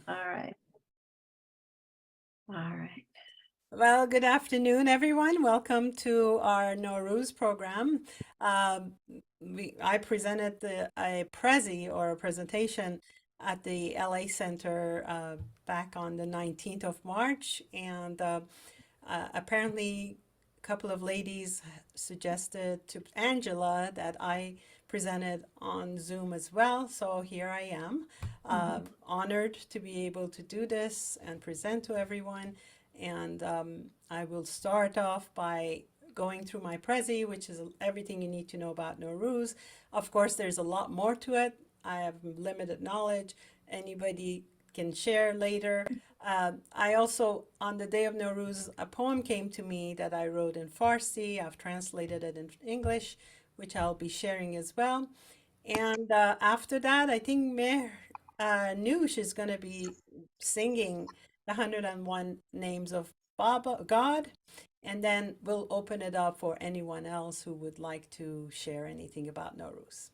All right. All right. Well, good afternoon, everyone. Welcome to our Nowruz program. Um, I presented a Prezi or a presentation at the LA Center back on the 19th of March, and apparently a couple of ladies suggested to Angela that I presented on Zoom as well. So here I am, Mhm. honored to be able to do this and present to everyone. And I will start off by going through my Prezi, which is everything you need to know about Nowruz. Of course, there's a lot more to it. I have limited knowledge. Anybody can share later. I also, on the day of Nowruz, a poem came to me that I wrote in Farsi. I've translated it in English, which I'll be sharing as well. And after that, I think Mehr Noosh is going to be singing the 101 names of Baba, God. And then we'll open it up for anyone else who would like to share anything about Nowruz.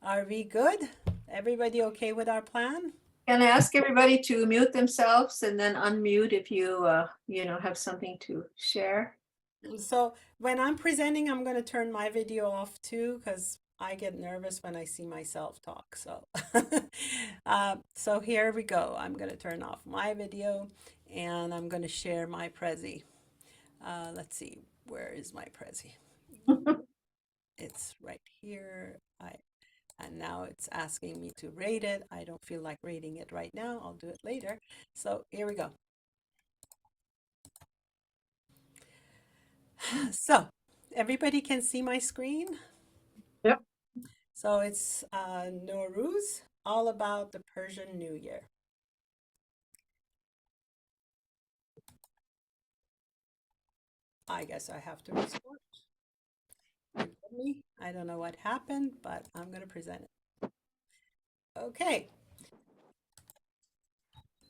Are we good? Everybody okay with our plan? Can I ask everybody to mute themselves and then unmute if you have something to share? So when I'm presenting, I'm going to turn my video off too because I get nervous when I see myself talk. So, so here we go. I'm going to turn off my video and I'm going to share my Prezi. Let's see, where is my Prezi? It's right here. And now it's asking me to rate it. I don't feel like rating it right now. I'll do it later. So here we go. So everybody can see my screen. Yep. So it's Nowruz, all about the Persian New Year. I guess I have to restart. Forgive me. I don't know what happened, but I'm going to present it. Okay,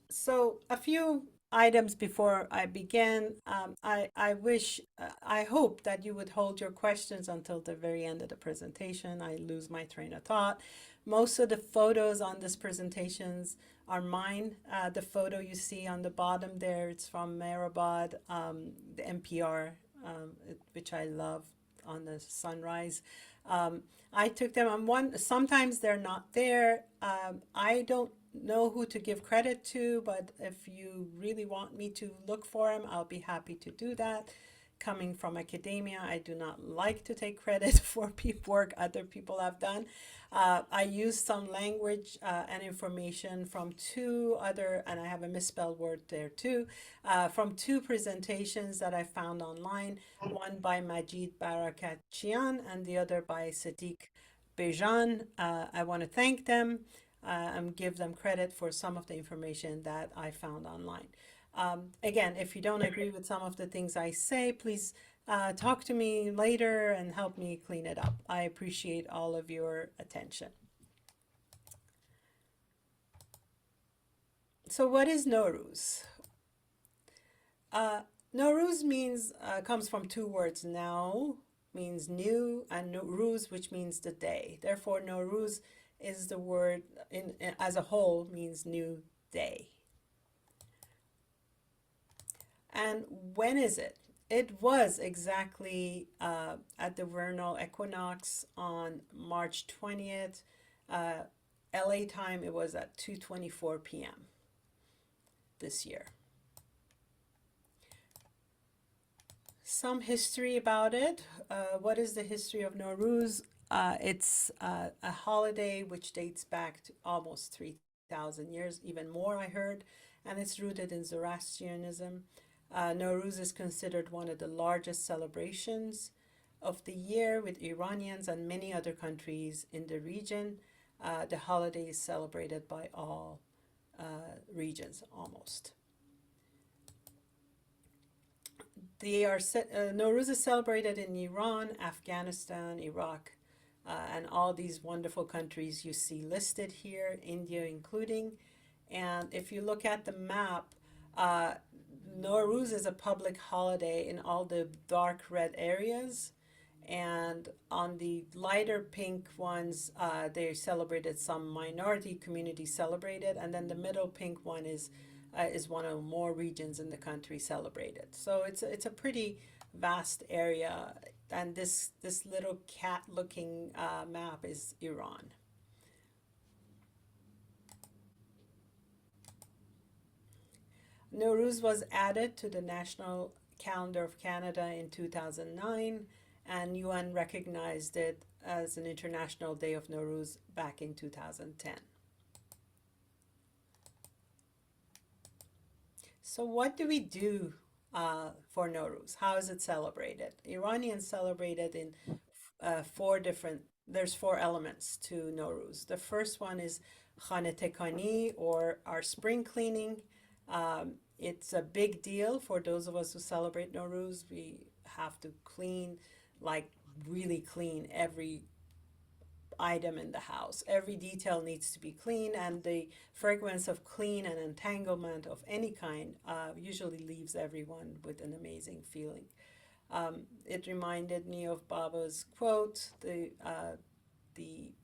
so a few items before I begin. I hope that you would hold your questions until the very end of the presentation. I lose my train of thought. Most of the photos on this presentations are mine. The photo you see on the bottom there, it's from Mehrabad, the NPR, which I love on the sunrise. Um, I took them on one, sometimes they're not there. I don't know who to give credit to, but if you really want me to look for them, I'll be happy to do that. Coming from academia, I do not like to take credit for work other people have done. I used some language and information from two other, and I have a misspelled word there too, from two presentations that I found online, one by Majid Barakatchian and the other by Sadiq Bejan. I want to thank them and give them credit for some of the information that I found online. Again, if you don't agree with some of the things I say, please talk to me later and help me clean it up. I appreciate all of your attention. So, what is Nowruz? Uh, Nowruz means comes from two words. Now means new, and Nowruz, which means the day. Therefore, Nowruz is the word as a whole means new day. And when is it? It was exactly at the vernal equinox on March 20th. LA time, it was at 2:24 p.m. this year. Some history about it. What is the history of Nowruz? It's a holiday which dates back to almost 3,000 years, even more, I heard, and it's rooted in Zoroastrianism. Nowruz is considered one of the largest celebrations of the year with Iranians and many other countries in the region. The holiday is celebrated by all regions almost. Nowruz is celebrated in Iran, Afghanistan, Iraq, and all these wonderful countries you see listed here, India including. And if you look at the map, uh, Nowruz is a public holiday in all the dark red areas, And on the lighter pink ones, they celebrated some minority communities celebrated, and then the middle pink one is one of more regions in the country celebrated. So it's a pretty vast area, and this little cat looking map is Iran. Nowruz was added to the National Calendar of Canada in 2009, and UN recognized it as an International Day of Nowruz back in 2010. So, what do we do for Nowruz? How is it celebrated? Iranians celebrate it in four different, there's four elements to Nowruz. The first one is Khane Tekani, or our spring cleaning. It's a big deal for those of us who celebrate Nowruz. We have to clean, like really clean every item in the house. Every detail needs to be clean, and the fragrance of clean and entanglement of any kind usually leaves everyone with an amazing feeling. It reminded me of Baba's quote, the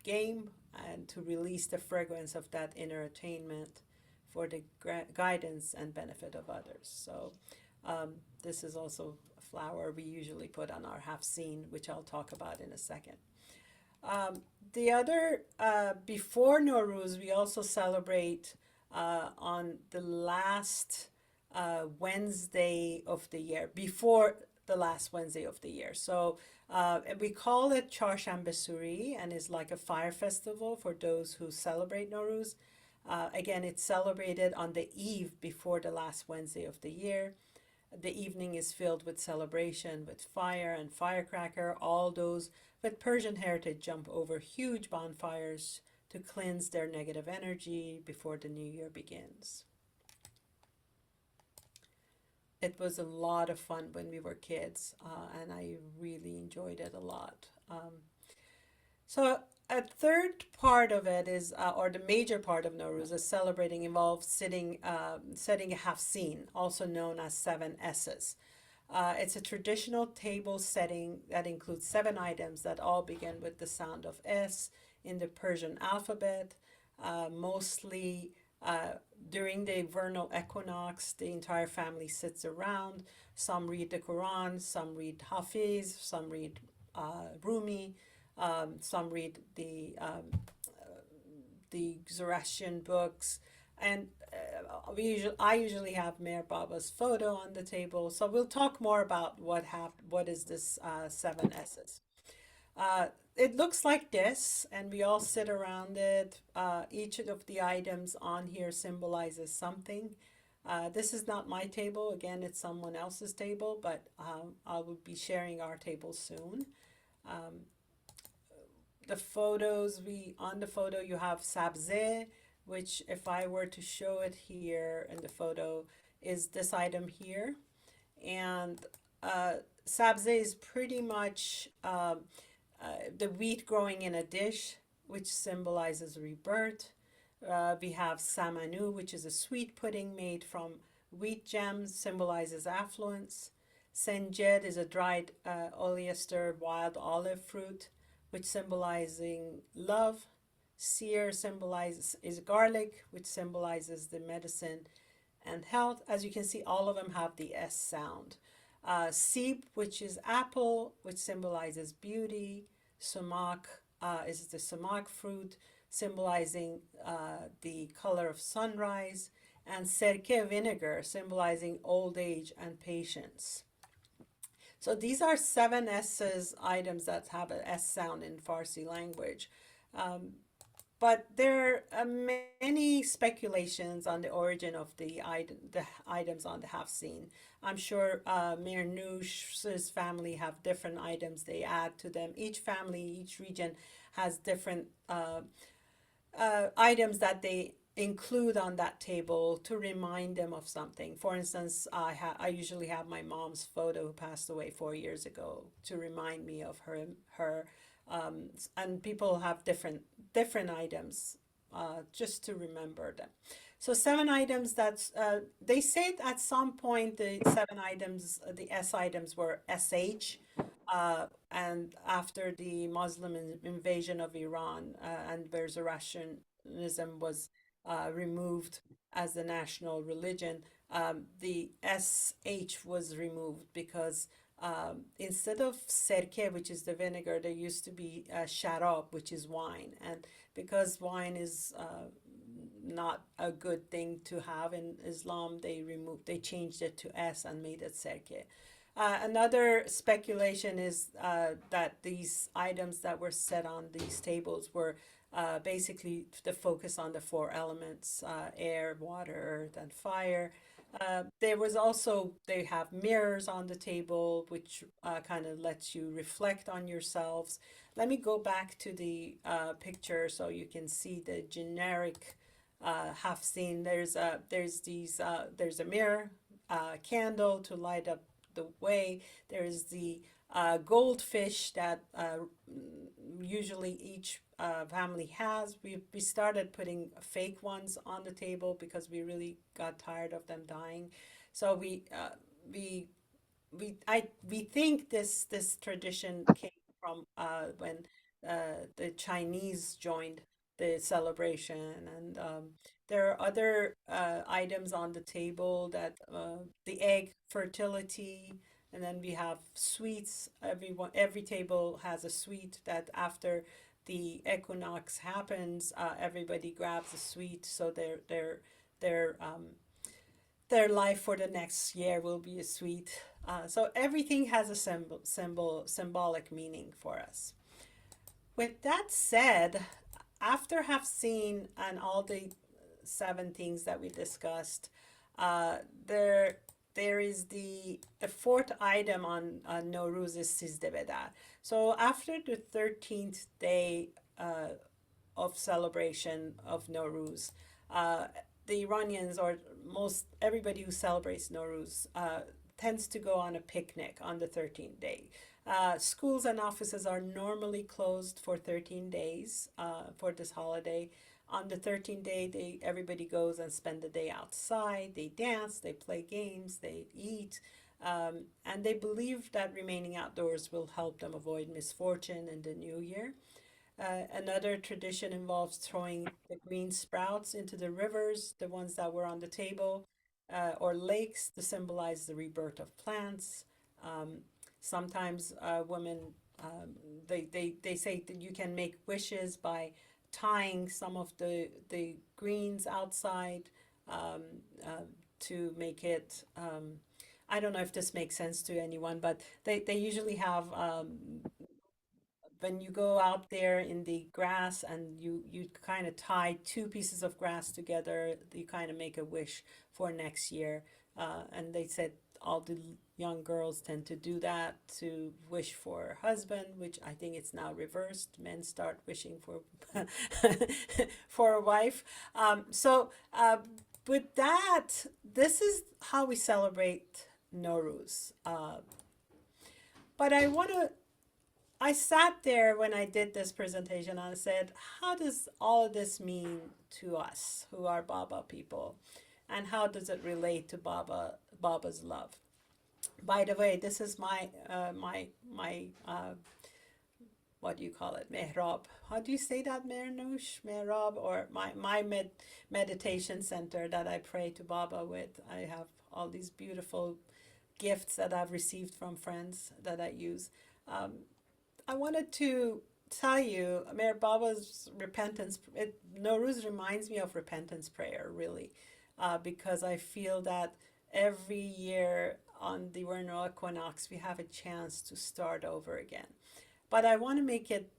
game, and to release the fragrance of that inner attainment for the guidance and benefit of others. So this is also a flower we usually put on our hafseen, which I'll talk about in a second. The other, before Nowruz, we also celebrate on the last Wednesday of the year, before the last Wednesday of the year. So we call it Charshambe Suri, and it's like a fire festival for those who celebrate Nowruz. Again, it's celebrated on the eve before the last Wednesday of the year. The evening is filled with celebration, with fire and firecracker. All those with Persian heritage jump over huge bonfires to cleanse their negative energy before the new year begins. It was a lot of fun when we were kids, and I really enjoyed it a lot. So a third part of it is, or the major part of Nowruz is celebrating involves setting a hafseen, also known as seven S's. It's a traditional table setting that includes seven items that all begin with the sound of S in the Persian alphabet. Mostly during the vernal equinox, the entire family sits around. Some read the Quran, some read Hafiz, some read Rumi, some read the Zoroastrian books, and I usually have Mayor Baba's photo on the table. So we'll talk more about what is this seven S's. It looks like this, and we all sit around it. Each of the items on here symbolizes something. This is not my table. Again, it's someone else's table, but I will be sharing our table soon. The photos, on the photo you have sabze, which if I were to show it here in the photo is this item here. And sabze is pretty much the wheat growing in a dish, which symbolizes rebirth. We have samanu, which is a sweet pudding made from wheat gems, symbolizes affluence. Senjed is a dried oleaster wild olive fruit, which symbolizing love. Seer is garlic, which symbolizes the medicine and health. As you can see, all of them have the S sound. Sib, which is apple, which symbolizes beauty. Sumac is the sumac fruit, symbolizing the color of sunrise. And serke, vinegar, symbolizing old age and patience. So these are seven S's items that have an S sound in Farsi language. But there are many speculations on the origin of the items on the hafseen. I'm sure Mir Noosh's family have different items they add to them. Each family, each region has different items that they include on that table to remind them of something. For instance, I usually have my mom's photo, who passed away 4 years ago, to remind me of her. And people have different items just to remember them. So seven items they say at some point the seven items, the S items were SH. And after the Muslim invasion of Iran, and where Zoroastrianism was removed as the national religion, the SH was removed because instead of serke, which is the vinegar, there used to be sharab, which is wine. And because wine is not a good thing to have in Islam, they changed it to S and made it serke. Another speculation is that these items that were set on these tables were basically the focus on the four elements: air, water, earth, and fire. There was also, they have mirrors on the table, which kind of lets you reflect on yourselves. Let me go back to the picture so you can see the generic half scene. There's a mirror, candle to light up the way. There's the goldfish that usually each family has. We started putting fake ones on the table because we really got tired of them dying. So we we think this tradition came from when the Chinese joined the celebration, and there are other items on the table that the egg fertility, and then we have sweets. Every table has a sweet that after the equinox happens, everybody grabs a sweet, so their their life for the next year will be a sweet. So everything has a symbolic meaning for us. With that said, after have seen and all the seven things that we discussed, uh, there there is the fourth item on Nowruz is Sizde Bedar. So after the 13th day of celebration of Nowruz, uh, the Iranians, or most everybody who celebrates Nowruz, tends to go on a picnic on the 13th day. Schools and offices are normally closed for 13 days for this holiday. On the 13th day, everybody goes and spend the day outside. They dance, they play games, they eat, and they believe that remaining outdoors will help them avoid misfortune in the new year. Another tradition involves throwing the green sprouts into the rivers, the ones that were on the table, or lakes to symbolize the rebirth of plants. Um, Sometimes women, they say that you can make wishes by tying some of the greens outside um, uh, to make it. I don't know if this makes sense to anyone, but they usually have when you go out there in the grass and you kind of tie two pieces of grass together, you kind of make a wish for next year. And they said all the young girls tend to do that to wish for a husband, which I think it's now reversed. Men start wishing for for a wife. With that, this is how we celebrate Nowruz. But I sat there when I did this presentation and I said, how does all of this mean to us who are Baba people? And how does it relate to Baba's love? By the way, this is my what do you call it? Mehrab. How do you say that, Mernush? Mehrab, or my meditation center that I pray to Baba with. I have all these beautiful gifts that I've received from friends that I use. Um, I wanted to tell you, Mayor Baba's repentance, Nowruz reminds me of repentance prayer, really, because I feel that every year on the vernal equinox, we have a chance to start over again. But I want to make it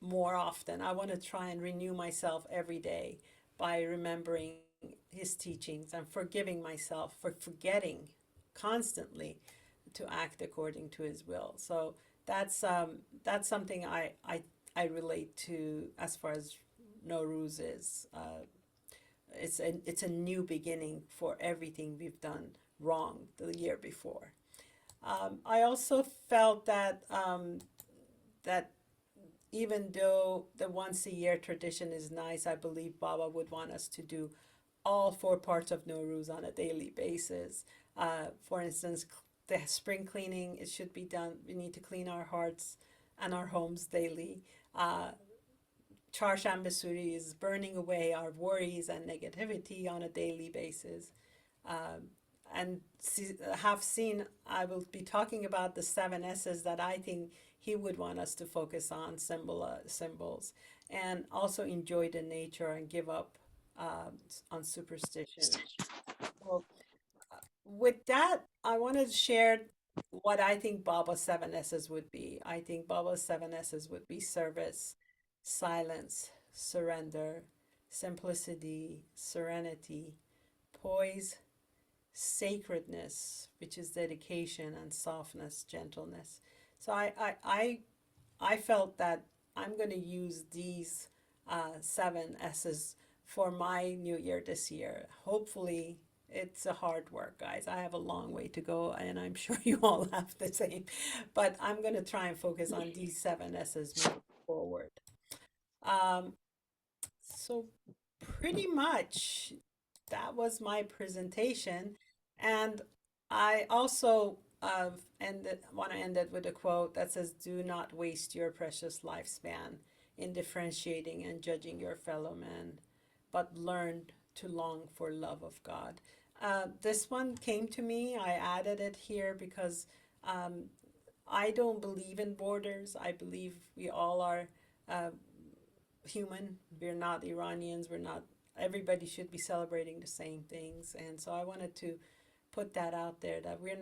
more often. I want to try and renew myself every day by remembering his teachings and forgiving myself for forgetting constantly to act according to his will. So that's something I relate to as far as Nowruz is. It's a new beginning for everything we've done wrong the year before. I also felt that that even though the once a year tradition is nice, I believe Baba would want us to do all four parts of Nowruz on a daily basis. For instance, the spring cleaning, it should be done. We need to clean our hearts and our homes daily. Charsham Basuri is burning away our worries and negativity on a daily basis. Um, and have seen, I will be talking about the seven S's that I think he would want us to focus on, symbols, and also enjoy the nature and give up on superstition. So with that, I want to share what I think Baba's seven S's would be. I think Baba's seven S's would be service, silence, surrender, simplicity, serenity, poise, sacredness, which is dedication, and softness, gentleness. So I felt that I'm going to use these seven S's for my new year this year. Hopefully, it's a hard work, guys. I have a long way to go, and I'm sure you all have the same. But I'm going to try and focus on these seven S's moving forward. Um, so pretty much that was my presentation. And I also want to end it with a quote that says, "Do not waste your precious lifespan in differentiating and judging your fellow man, but learn to long for love of God." This one came to me. I added it here because um, I don't believe in borders. I believe we all are uh, human. We're not Iranians. We're not, everybody should be celebrating the same things. And so I wanted to put that out there that we're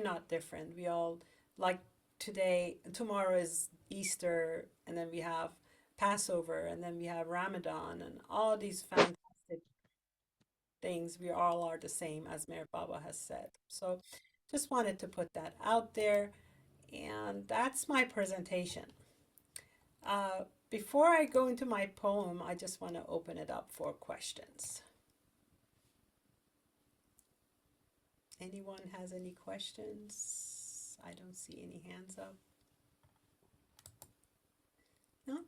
not different. We all, like, tomorrow is Easter, and then we have Passover, and then we have Ramadan, and all these fantastic things. We all are the same, as Mayor Baba has said. So just wanted to put that out there. And that's my presentation. Before I go into my poem, I just want to open it up for questions. Anyone has any questions? I don't see any hands up. No?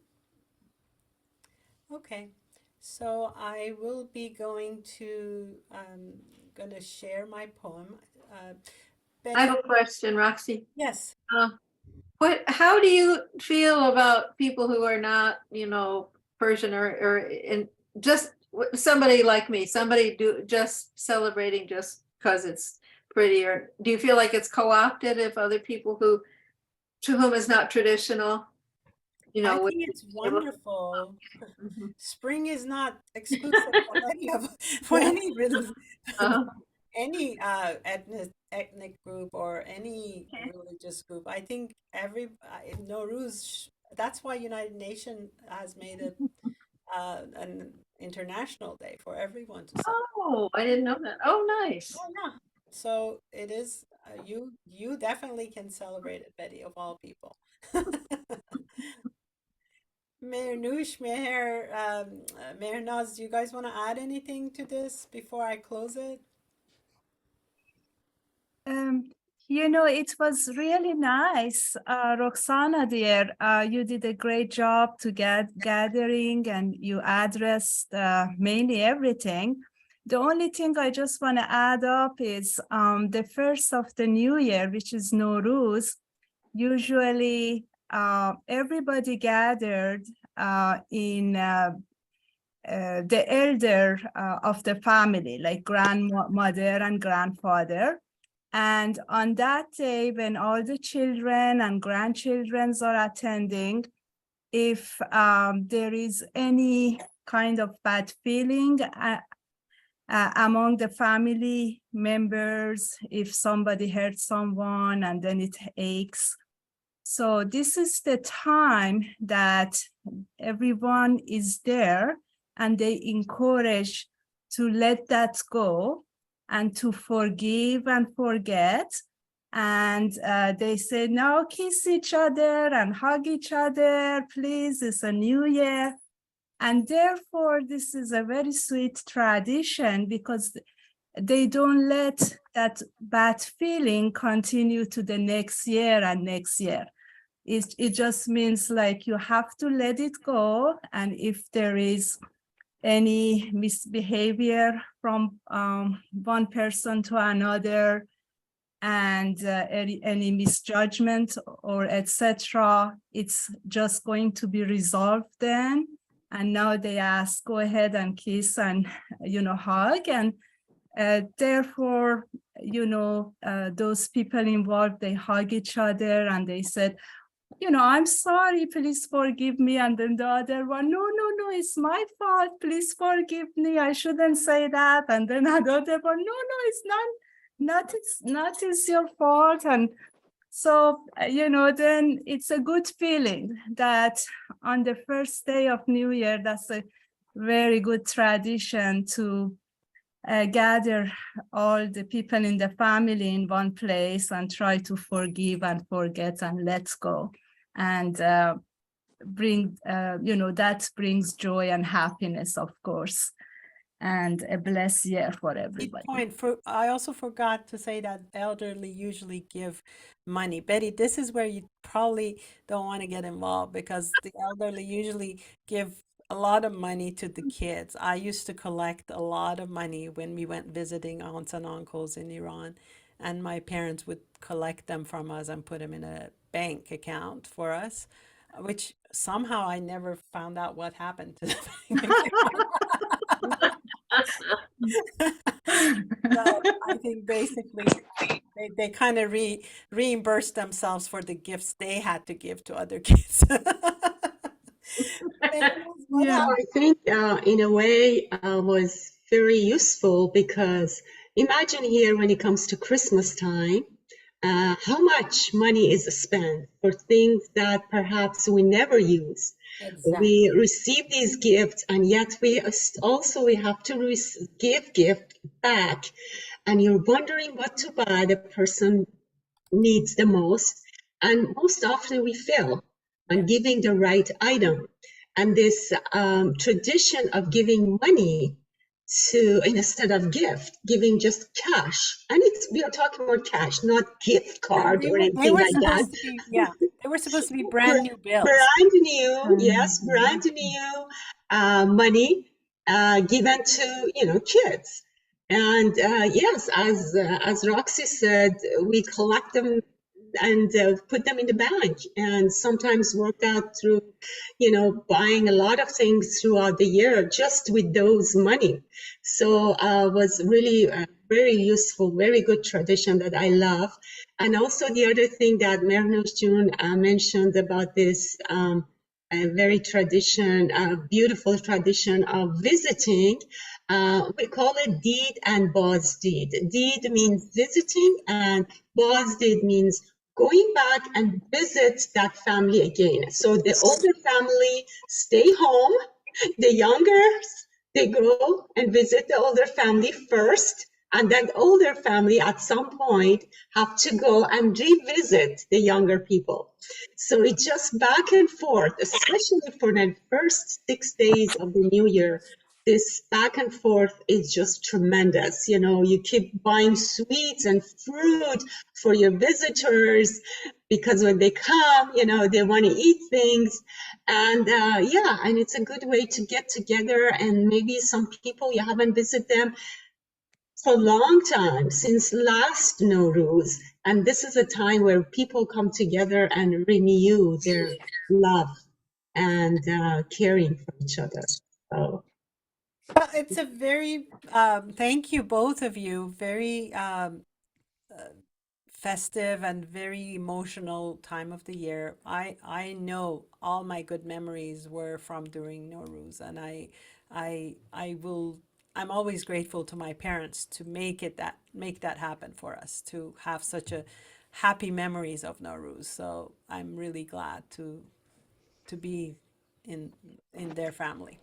Okay. So I will be going to share my poem. I have Betty, a question, Roxy. yes. Uh, how do you feel about people who are not, Persian or in just somebody like me, somebody just celebrating just because it's pretty, or do you feel like it's co-opted if other people to whom it's not traditional, I would think it's be able to? wonderful. Mhm. Spring is not exclusive for any of for any Uh, any ethnic group or any religious group. I think Nowruz. That's why United Nations has made it an international day for everyone to celebrate. oh, I didn't know that. Oh, nice. Oh yeah. So it is. You definitely can celebrate it, Betty, of all people. Mayor Noosh, Mayor Naz, do you guys want to add anything to this before I close it? Um, it was really nice, Roxana dear. You did a great job to get gathering, and you addressed mainly everything. The only thing I just want to add up is the first of the new year, which is Nowruz. Usually, everybody gathered in the elder of the family, like grandmother and grandfather. And on that day, when all the children and grandchildren are attending, if there is any kind of bad feeling among the family members, if somebody hurt someone and then it aches. So this is the time that everyone is there and they encourage to let that go and to forgive and forget. And they say, now kiss each other and hug each other, please, it's a new year. And therefore, this is a very sweet tradition because they don't let that bad feeling continue to the next year and next year. It just means like you have to let it go. And if there is any misbehavior from one person to another, and any misjudgment or etc. It's just going to be resolved then. And now they ask, go ahead and kiss and hug, and therefore those people involved, they hug each other and they said, I'm sorry, please forgive me. And then the other one, no, it's my fault. Please forgive me. I shouldn't say that. And then another one, no, it's not it's your fault. And so, then it's a good feeling that on the first day of New Year, that's a very good tradition to gather all the people in the family in one place and try to forgive and forget and let go, and bring that brings joy and happiness, of course, and a blessed year for Good everybody. point. I also forgot to say that elderly usually give money. Betty, this is where you probably don't want to get involved because the elderly usually give a lot of money to the kids. I used to collect a lot of money when we went visiting aunts and uncles in Iran, and my parents would collect them from us and put them in a bank account for us, which somehow I never found out what happened to the bank account. But I think basically they kind of reimbursed themselves for the gifts they had to give to other kids. What Yeah. I think, in a way, was very useful because imagine here when it comes to Christmas time, how much money is spent for things that perhaps we never use. Exactly. We receive these gifts, and yet we have to give gift back, and you're wondering what to buy the person needs the most, and most often we fail on giving the right item. And this tradition of giving money instead of gift, giving just cash, and we are talking about cash, not gift card They or were, they anything were like that. supposed to be, yeah, they were supposed to be brand new bills. Brand new, yes, brand new money given to kids. And yes, as Roxy said, we collect them and put them in the bank, and sometimes work out through buying a lot of things throughout the year just with those money. So was really very useful, very good tradition that I love. And also the other thing that Mernouch June mentioned about this a very beautiful tradition of visiting. We call it deed and Baz deed. Deed means visiting, and Baz deed means going back and visit that family again. So the older family stay home, the younger, they go and visit the older family first, and then older family at some point have to go and revisit the younger people. So it's just back and forth, especially for the first 6 days of the new year. This back and forth is just tremendous. You keep buying sweets and fruit for your visitors because when they come, they want to eat things. And and it's a good way to get together. And maybe some people you haven't visited them for a long time, since last Nowruz. And this is a time where people come together and renew their love and caring for each other. So. Well, it's a very, thank you, both of you, very festive and very emotional time of the year. I know all my good memories were from during Nowruz, and I'm always grateful to my parents to make that happen for us, to have such a happy memories of Nowruz. So I'm really glad to be in their family.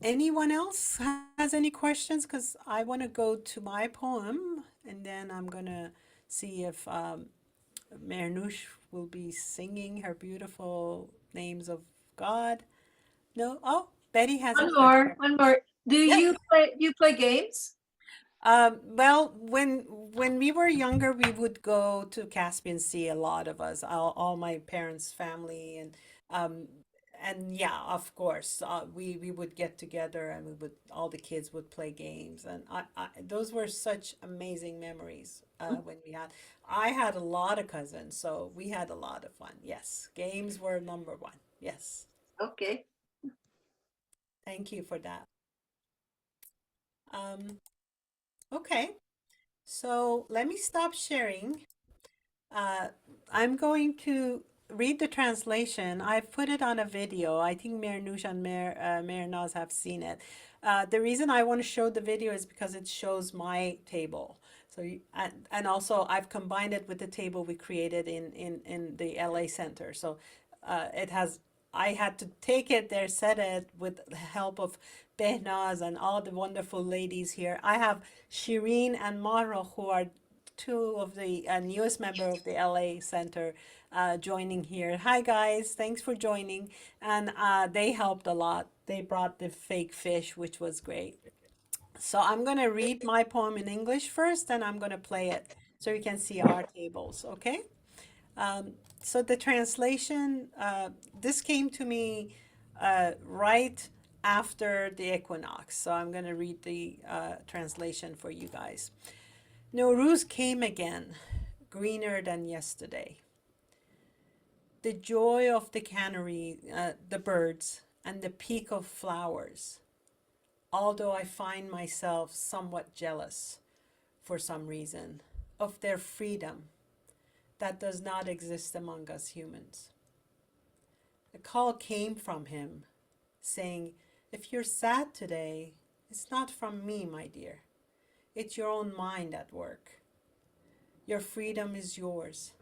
Anyone else has any questions? Because I want to go to my poem, and then I'm gonna see if Mernouche will be singing her beautiful names of God. No? Oh, Betty has a question. One more. Do Yes. you play games? Well, when we were younger, we would go to Caspian Sea, a lot of us, all my parents' family, and and yeah, of course, we would get together and all the kids would play games, and those were such amazing memories when I had a lot of cousins, so we had a lot of fun. Yes, games were number one. Yes, Okay. thank you for that. Um, okay, so let me stop sharing. Uh, I'm going to read the translation. I've put it on a video. I think Mayor Nush and Mayor Naz have seen it. The reason I want to show the video is because it shows my table. So and also I've combined it with the table we created in the LA Center. So it has. I had to take it there, set it with the help of Behnaz and all the wonderful ladies here. I have Shireen and Mara, who are two of the newest member of the LA Center joining here. Hi guys, thanks for joining. And they helped a lot. They brought the fake fish, which was great. So I'm going to read my poem in English first, and I'm going to play it so you can see our tables, okay? So the translation, this came to me right after the equinox. So I'm going to read the translation for you guys. Nowruz came again, greener than yesterday. The joy of the canary, the birds, and the peak of flowers. Although I find myself somewhat jealous, for some reason, of their freedom that does not exist among us humans. A call came from him, saying, "If you're sad today, it's not from me, my dear. It's your own mind at work. Your freedom is yours.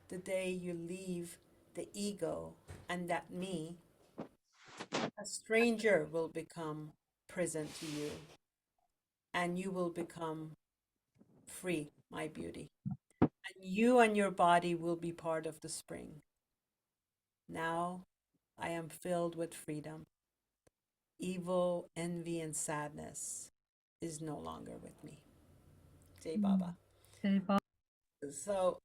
The day you leave the ego and that me, a stranger will become prison to you, and you will become free, my beauty. And you and your body will be part of the spring. Now I am filled with freedom. Evil, envy, and sadness is no longer with me." Jai Baba. Okay, So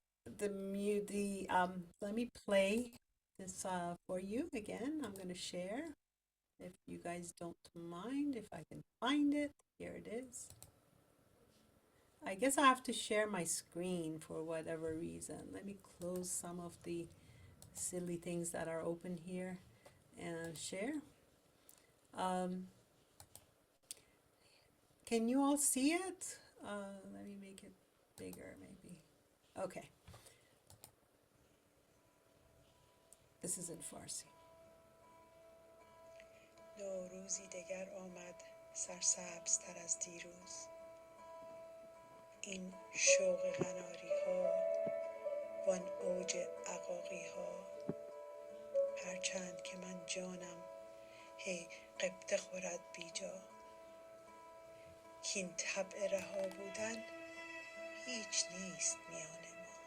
let me play this for you again. I'm gonna share. If you guys don't mind, if I can find it, here it is. I guess I have to share my screen for whatever reason. Let me close some of the silly things that are open here and share. Can you all see it? Let me make it bigger, maybe. Okay. This is in Farsi. نوروزی دگر آمد سرسبزتر از دیروز. این شوق قناری ها وان اوج عقاقی ها، هرچند که من جانم هی قبطه خورد بیجا. کین طبع رها بودن هیچ نیست میان ما.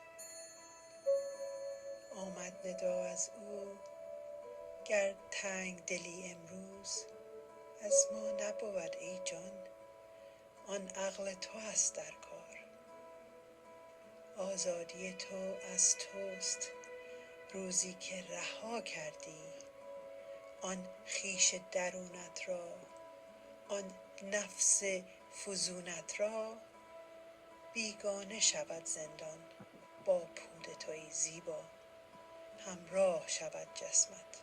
آمد ندا از او گر تنگ دلی امروز، از ما نبود ای جان، آن عقل تو است در کار. آزادی تو از توست روزی که رها کردی آن خویش درونت را، آن نفس فزونت را. بیگانه شود زندان با پود توی زیبا، همراه شود جسمت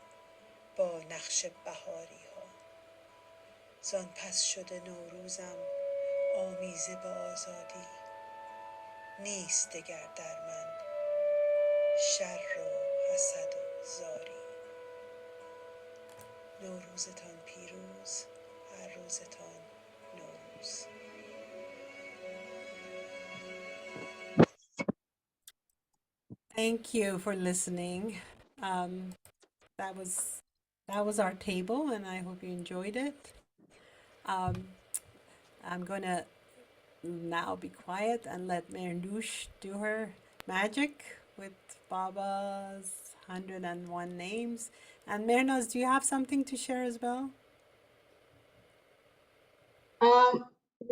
با نقش بهاری ها. زان پس شده نوروزم آمیزه با آزادی، نیست دگر در من شر و حسد و زاری. نوروزتان پیروز، هر روزتان نوروز. Thank you for listening. Um, that was our table, and I hope you enjoyed it. I'm gonna now be quiet and let Mayor Noosh do her magic with Baba's 101 names. And Mayor, do you have something to share as well?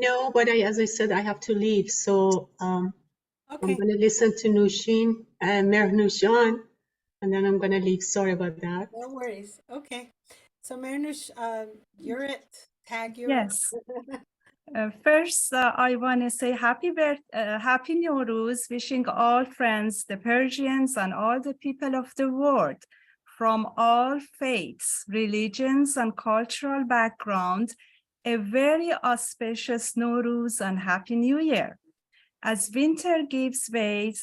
No, but as I said, I have to leave. So I'm Okay. going to listen to Nushin and Mer Nushan. And then I'm going to leave. Sorry about that. No worries. Okay. So Marinush, you're it. Tag your. Yes. First, I want to say happy Nowruz, wishing all friends, the Persians, and all the people of the world from all faiths, religions, and cultural background, a very auspicious Nowruz and Happy New Year. As winter gives way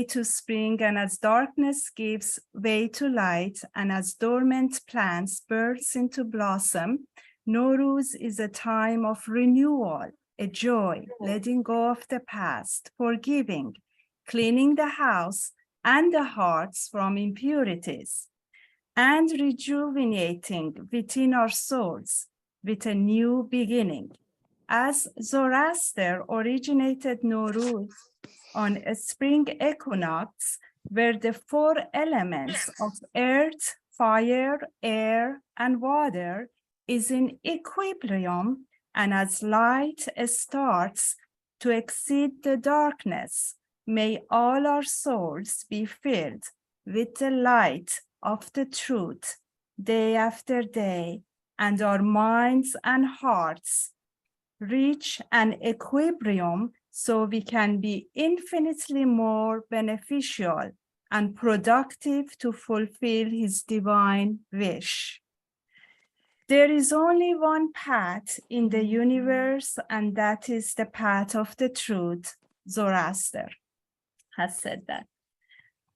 to spring, and as darkness gives way to light, and as dormant plants burst into blossom, Nowruz is a time of renewal, a joy, letting go of the past, forgiving, cleaning the house and the hearts from impurities, and rejuvenating within our souls with a new beginning. As Zoroaster originated Nowruz on a spring equinox, where the four elements of earth, fire, air, and water is in equilibrium, and as light starts to exceed the darkness, may all our souls be filled with the light of the truth day after day, and our minds and hearts reach an equilibrium so we can be infinitely more beneficial and productive to fulfill his divine wish. There is only one path in the universe, and that is the path of the truth. Zoroaster has said that.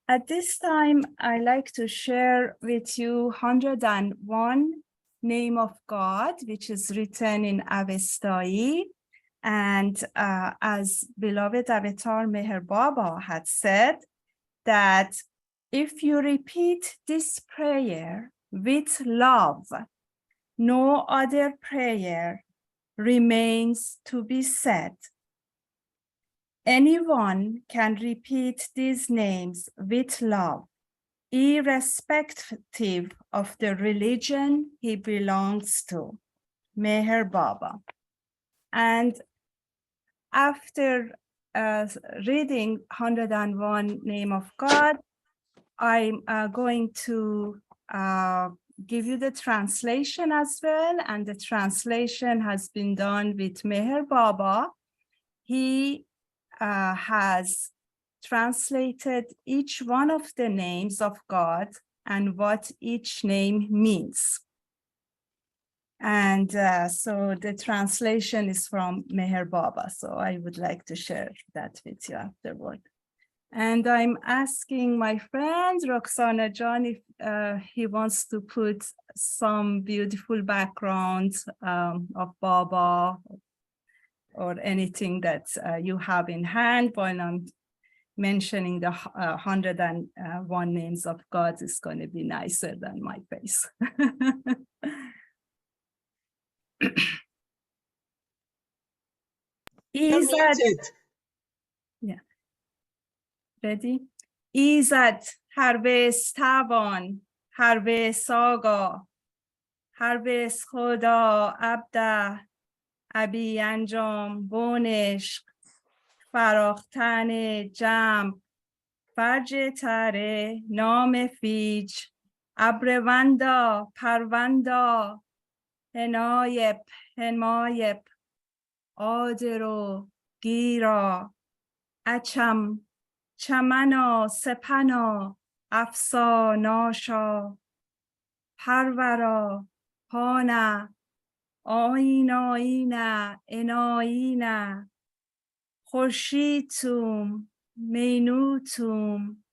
At this time, I like to share with you 101 name of God, which is written in Avestai. And as beloved Avatar Meher Baba had said, that if you repeat this prayer with love, no other prayer remains to be said. Anyone can repeat these names with love, irrespective of the religion he belongs to. Meher Baba. And after reading 101 name of God, I'm going to give you the translation as well. And the translation has been done with Meher Baba. He has translated each one of the names of God and what each name means. And so the translation is from Meher Baba. So I would like to share that with you afterward. And I'm asking my friend Roxana John if he wants to put some beautiful background of Baba or anything that you have in hand while I'm mentioning the 101 names of God. Is going to be nicer than my face. You're muted. Yeah. Ready? ایزد هربس توان هربس آگاه هربس خدا عبده ابی انجام بونش فراختن جمع فرج تره نام فیج ابروندا پروندا هنایب هنمایب آدرو گیرا اچم چمنا سپنا افسا ناشا پرورا پانا آینا اینا انایینا خورشیدتوم مینوتوم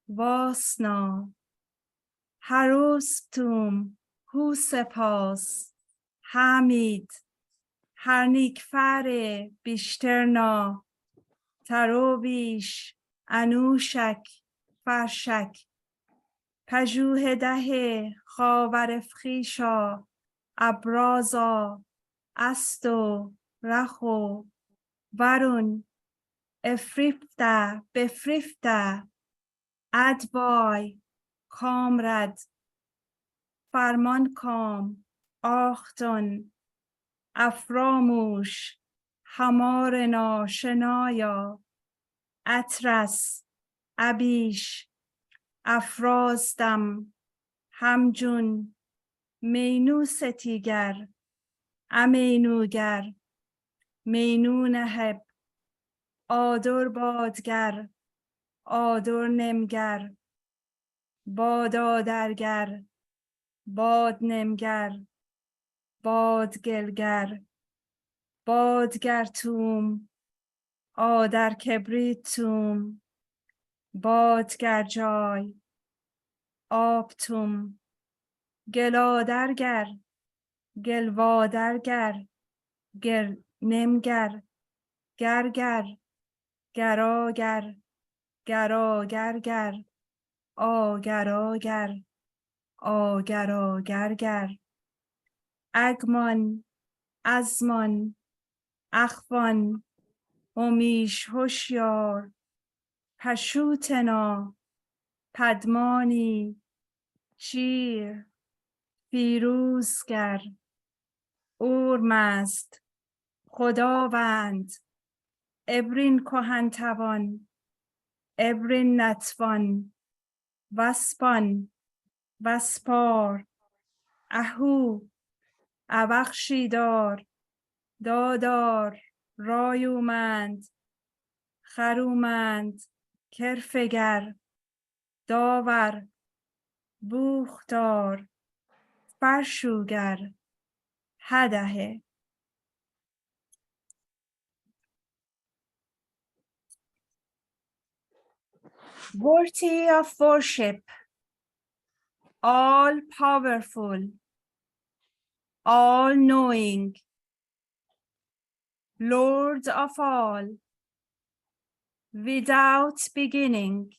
واسنا هروستوم هو سپاس حمید هرنیکفر بیشترنا تروبیش انوشک فرشک پژوه ده خاور فخیشا ابرازا استو رخو ورون افریفته بفریفته ادبای کامرد فرمان کام آختون افراموش همارنا شنایا اطرس ابیش افرازدم همجون مینو ستیگر امینوگر مینو نهب آدر بادگر آدر نمگر بادادرگر باد نمگر بادگلگر بادگرتوم آدر کبریتوم بادگرجای آبتوم گلادرگر گلوادرگر گر نمگر گرگر گراگر گراگرگر آگراگر آگراگرگر اگمان ازمان اخوان همیش هوشیار پشوتنا پدمانی شیر فیروزگر اورمزد خداوند ابرین کهنتوان ابرین نتوان وسپان وسپار اهو ابخشیدار دادار رایومند خرومند کرفگر داور بوختار فرشوگر هدهه Worthy of worship, all powerful, all knowing, Lord of all, without beginning,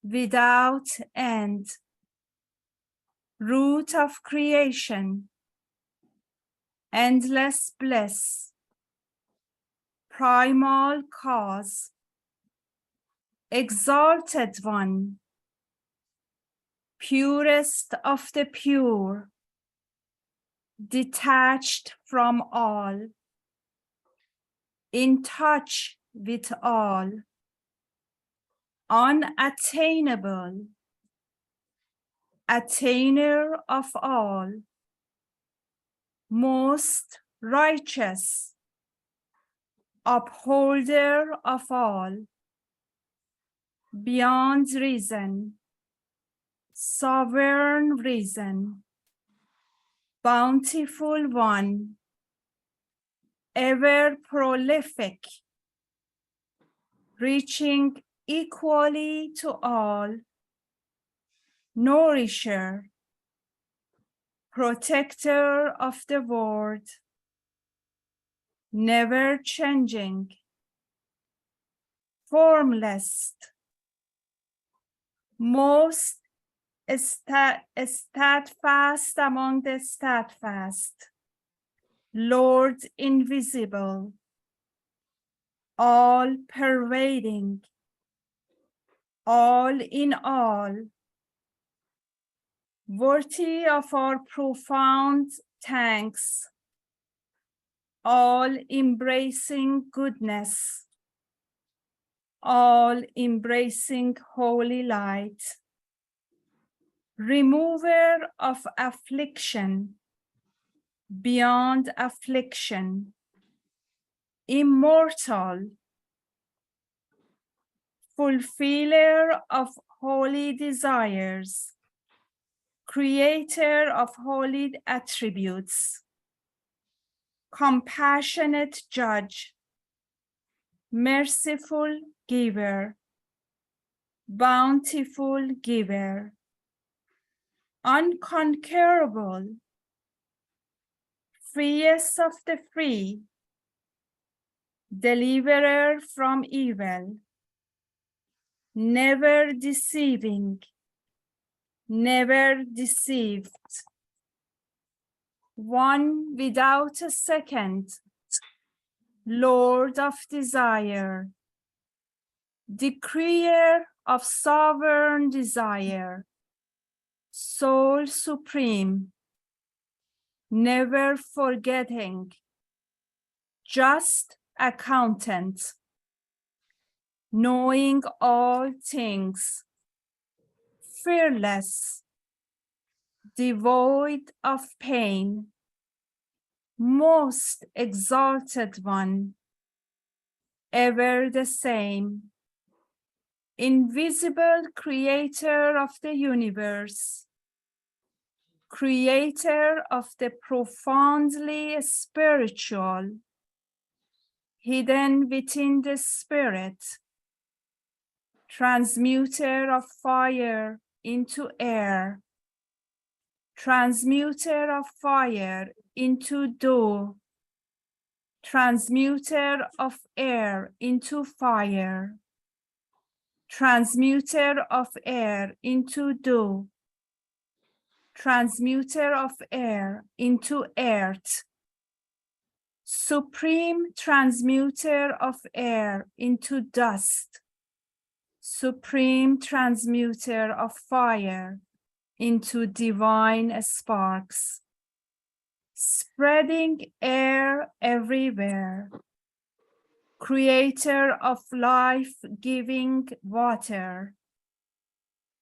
without end, root of creation, endless bliss, primal cause, exalted one, purest of the pure, detached from all, in touch with all, unattainable, attainer of all, most righteous, upholder of all, beyond reason, sovereign reason, bountiful one, ever prolific, reaching equally to all, nourisher, protector of the world, never changing, formless, most steadfast among the steadfast, Lord invisible, all pervading, all in all, worthy of our profound thanks, all embracing goodness, all embracing holy light, remover of affliction, beyond affliction, immortal, fulfiller of holy desires, creator of holy attributes, compassionate judge, merciful giver, bountiful giver, unconquerable, freest of the free, deliverer from evil, never deceiving, never deceived, one without a second, Lord of desire, decreer of sovereign desire, soul supreme, never forgetting, just accountant, knowing all things, fearless, devoid of pain, most exalted one, ever the same, invisible creator of the universe, creator of the profoundly spiritual, hidden within the spirit, transmuter of fire into air, transmuter of fire into dew, transmuter of air into fire, transmuter of air into dew, transmuter of air into earth, supreme transmuter of air into dust, supreme transmuter of fire into divine sparks, spreading air everywhere, creator of life-giving water,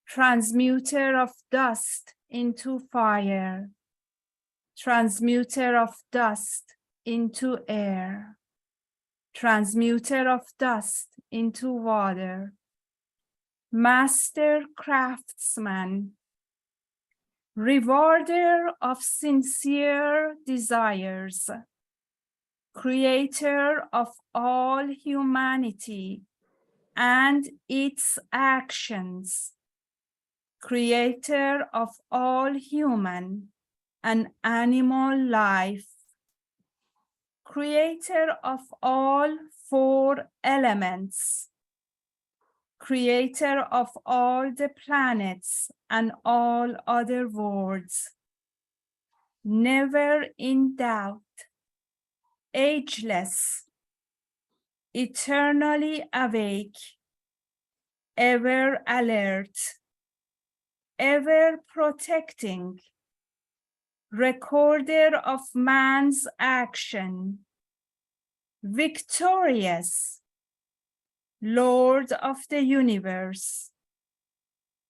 transmuter of dust into fire, transmuter of dust into air, transmuter of dust into water, master craftsman, rewarder of sincere desires, creator of all humanity and its actions, creator of all human and animal life, creator of all four elements, creator of all the planets and all other worlds, never in doubt, ageless, eternally awake, ever alert, ever protecting, recorder of man's action, victorious, Lord of the universe,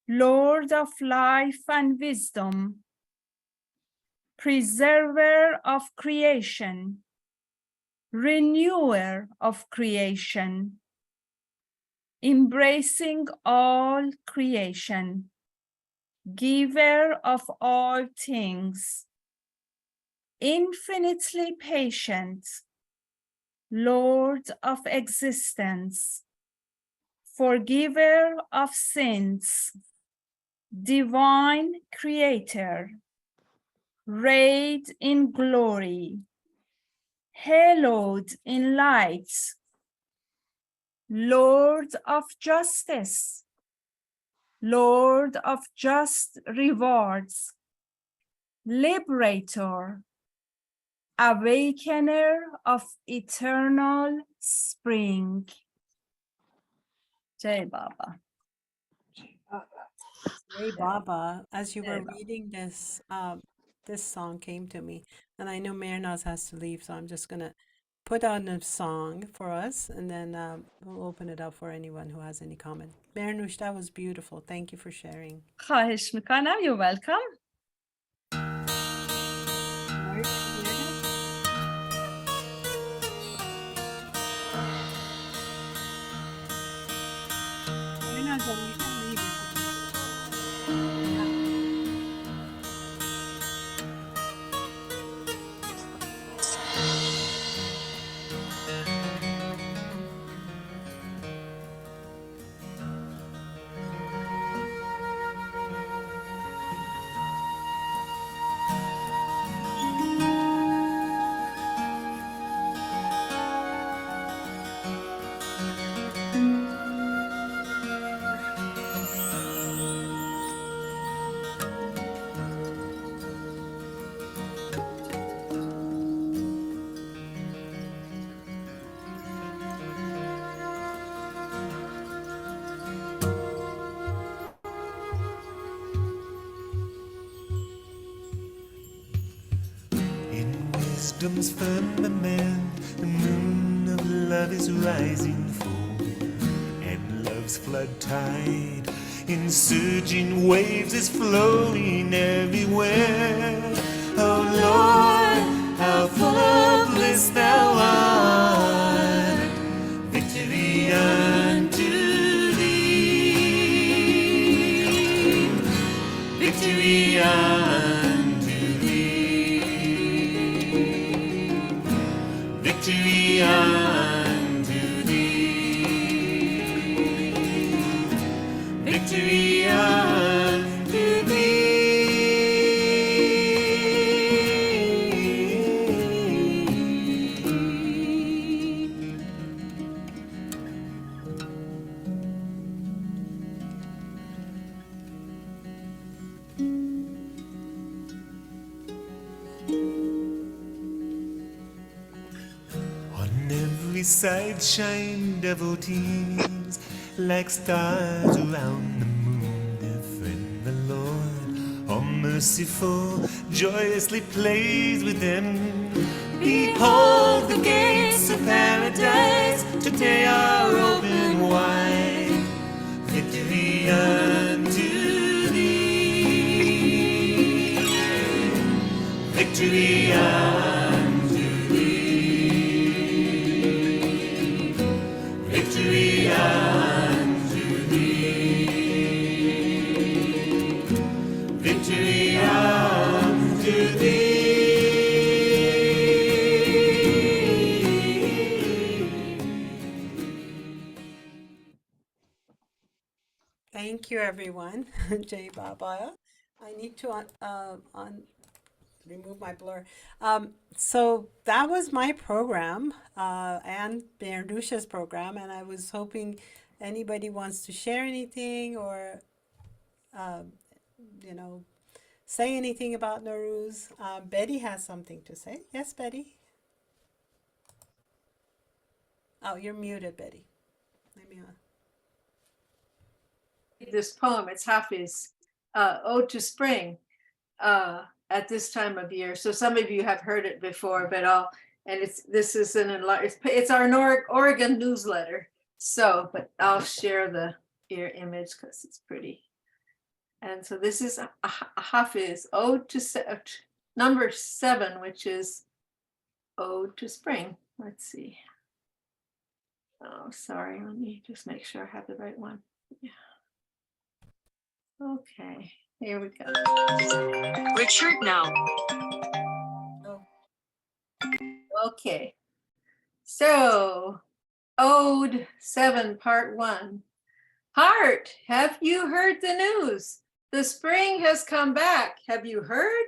Lord of life and wisdom, preserver of creation, renewer of creation, embracing all creation, giver of all things, infinitely patient, Lord of existence, forgiver of sins, divine creator, rayed in glory, hallowed in light, Lord of justice, Lord of just rewards, liberator, awakener of eternal spring. Jai Baba. Hey Baba, as you Hey, were Baba. reading this, this song came to me, and I know Mehrnaz has to leave, so I'm just gonna put on a song for us, and then we'll open it up for anyone who has any comment. Mehrnush, that was beautiful. Thank you for sharing. خواهش میکنم. You're welcome. Mehrnaz, you can read it. In wisdom's firmament, the moon of love is rising full, and love's flood tide in surging waves is flowing everywhere. Oh Lord, how full of bliss thou art. Victory unto thee. Victory unto thee. Victory unto thee. Victory unto thee. On every side shine devotees, like stars around the moon, their friend the Lord, all merciful, joyously plays with them. Behold, the gates of paradise today are open wide. Victory unto thee. Victory unto thee. Victory unto thee. Victory unto thee. Thank you, everyone. Jai Baba. I need to remove my blur. So that was my program and Bernadusha's program, and I was hoping anybody wants to share anything or you know, say anything about Nowruz. Betty has something to say. Yes, Betty. Oh, you're muted, Betty. Let me This poem, it's Hafiz, Ode to Spring, at this time of year. So some of you have heard it before, but this is it's our Oregon newsletter. So, but I'll share the image because it's pretty. And so this is a Hafiz, Ode to number 7, which is Ode to Spring. Let's see. Oh, sorry. Let me just make sure I have the right one. Yeah. Okay, here we go. Richard now. Okay, so Ode 7, Part 1. Heart, have you heard the news? The spring has come back. Have you heard?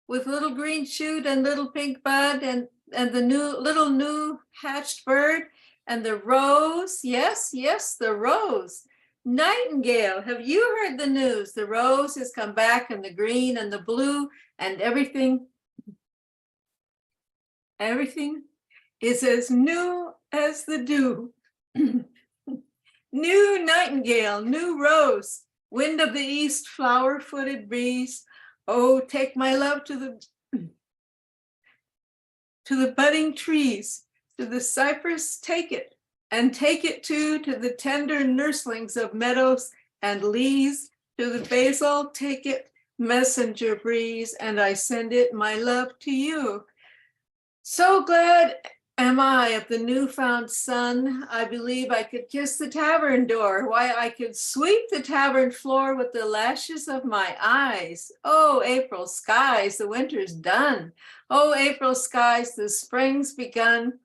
With little green shoot and little pink bud and the new hatched bird and the rose. Yes, yes, the rose. Nightingale, have you heard the news? The rose has come back and the green and the blue and everything is as new as the dew. New nightingale, new rose, wind of the east, flower-footed breeze. Oh, take my love to the budding trees, to the cypress take it, and take it too to the tender nurslings of meadows and leas, to the basil take it, messenger breeze, and I send it my love to you. So glad am I of the newfound sun, I believe I could kiss the tavern door, why I could sweep the tavern floor with the lashes of my eyes. Oh, April skies, the winter's done. Oh, April skies, the spring's begun.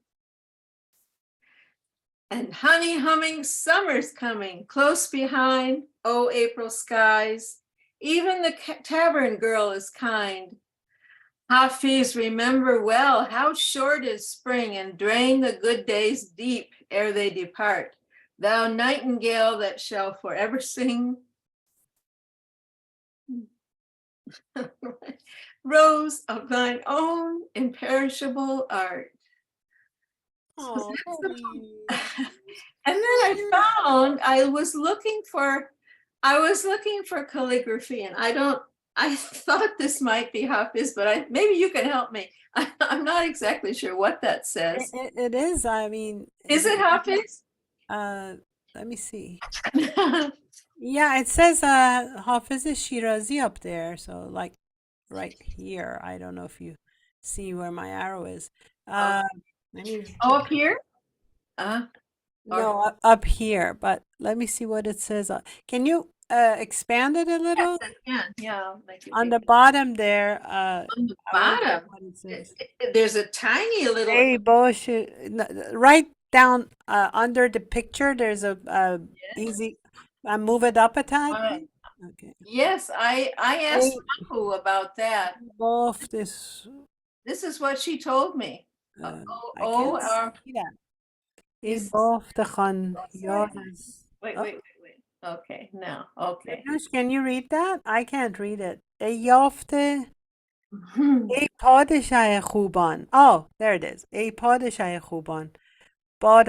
And honey humming summer's coming close behind. Oh, April skies, even the tavern girl is kind. Hafiz, remember well how short is spring, and drain the good days deep ere they depart. Thou nightingale that shall forever sing. Rose of thine own imperishable art. Oh, And then I was looking for calligraphy, and I thought this might be Hafiz, but maybe you can help me. I'm not exactly sure what that says. it is. I mean, Is it Hafiz? let me see. Yeah, it says Hafiz Shirazi up there, so like right here. I don't know if you see where my arrow is. Let me Oh, up here? Uh, no up here, but let me see what it says. Can you expand it a little? yes, I can. Yeah, I'll make it On the bigger. bottom there, On the I wonder bottom, what it says. there's a tiny little. Hey, bullshit. Right down under the picture, there's a easy. Move it up a tad. Uh, Please. Okay. yes, I asked Hey, Mahu about that. both this. This is what she told me. I can't Or see that. you ای بافتخان یاد sorry. از Wait, oh, wait, wait, wait. Okay, now, okay. Nush, can you read that? I can't read it. ای یافته ای پادشاه خوبان. Oh, there it is. ای پادشاه خوبان باد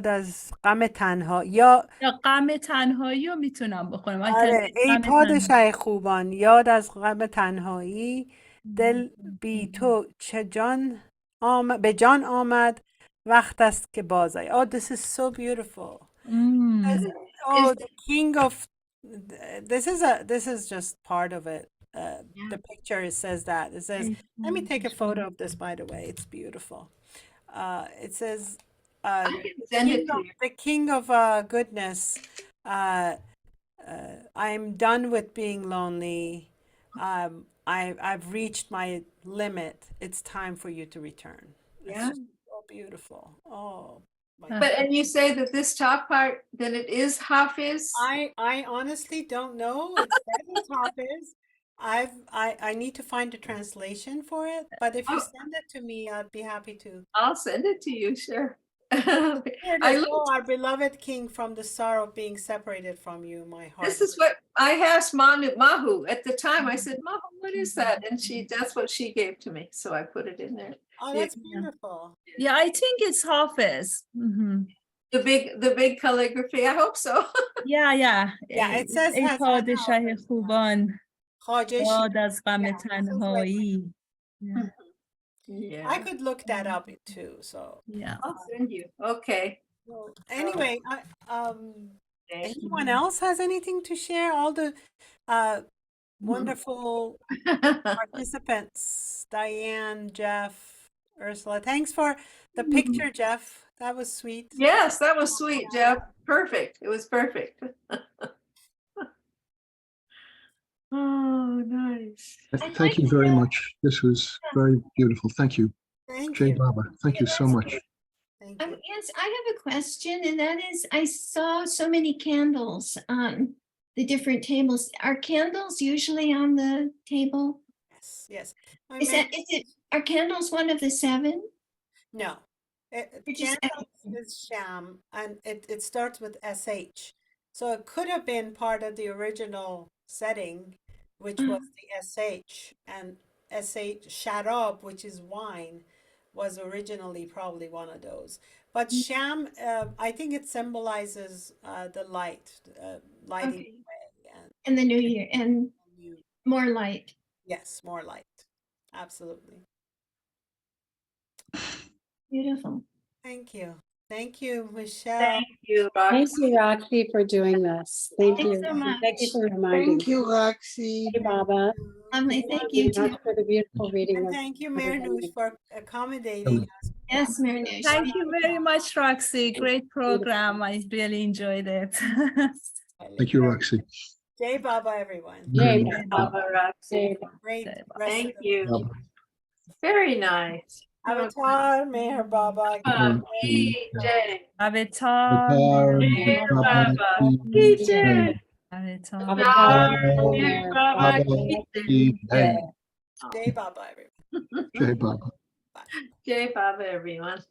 از غم تنها یا یا غم تنهایی رو میتونم بخونم. آره ای پادشاه خوبان یاد از غم تنهایی دل بی تو چه جان به جان آمد وقت است که بازآیی. Oh, this is so beautiful. Oh, the king of this is just part of it. The picture it says that. It says, let me take a photo of this by the way. It's beautiful. It says I can send it to you. the king of goodness. I'm done with being lonely. I've reached my limit. It's time for you to return. It's Yeah. just so beautiful. Oh my But and you say that this top part, then it is Hafiz? I honestly don't know. It says it's Hafiz. I need to find a translation for it, but if you send it to me, I'd be happy to. I'll send it to you, sure. Here it I is. looked, Oh, our beloved king, from the sorrow of being separated from you, my heart. this is what I asked Mahu at the time. I said, Mahu, what is that? And that's what she gave to me. So I put it in there. Oh, that's beautiful. Yeah, I think it's Hafiz. The big calligraphy. I hope so. Yeah. It says ای has پادشاه خوبان خواجه باد از غم Yeah, this is like- تنهایی. Yeah. I could look that up too. So Yeah. I'll send you. Okay. well, anyway, Thank you. anyone else has anything to share? All the wonderful participants, Diane, Jeff, Ursula. Thanks for the picture, Jeff. That was sweet. Yes, that was sweet, Jeff. Perfect. It was perfect. Oh, nice. Thank you very much. This was very beautiful. Thank you. Thank Jay you. Baba, thank you so much. Thank you. Yes, I have a question, and that is, I saw so many candles on the different tables. Are candles usually on the table? Yes. Are candles one of the 7? No. You're just Candles is sham, and it starts with SH. So it could have been part of the original setting, which was the SH, and SH sharab, which is wine, was originally probably one of those. But sham, I think it symbolizes the light, lighting Okay. the way, and And the New Year, and you, more light. yes, more light, absolutely. Beautiful. Thank you, Michelle. Thank you, Roxy. Thank you, Roxy, for doing this. Thank Thanks you. so much. Thank you for reminding. Thank you, Roxy. Hey, Baba. Lovely. Thank Thank you you too. much for the beautiful reading. And of thank you, everybody. Mirnush, for accommodating us. Yes, Marinush. Thank you very much, Roxy. Great program. I really enjoyed it. Thank you, Roxy. Jai Baba, everyone. Yay, Very Baba. Baba, Roxy. Yay, Baba. Great Jai Baba. rest Thank of the you. Baba. Very nice. Avatar, Meher Baba. Thank you. Jay. Avatar. Avatar, Dear Baba, Baba. ki Ki jai. Jay. Avatar. Avatar, Dear Meher Baba. Baba, Ki Ki jai. Jai. Jai Baba, everyone. Jai Baba. Jay Baba, everyone.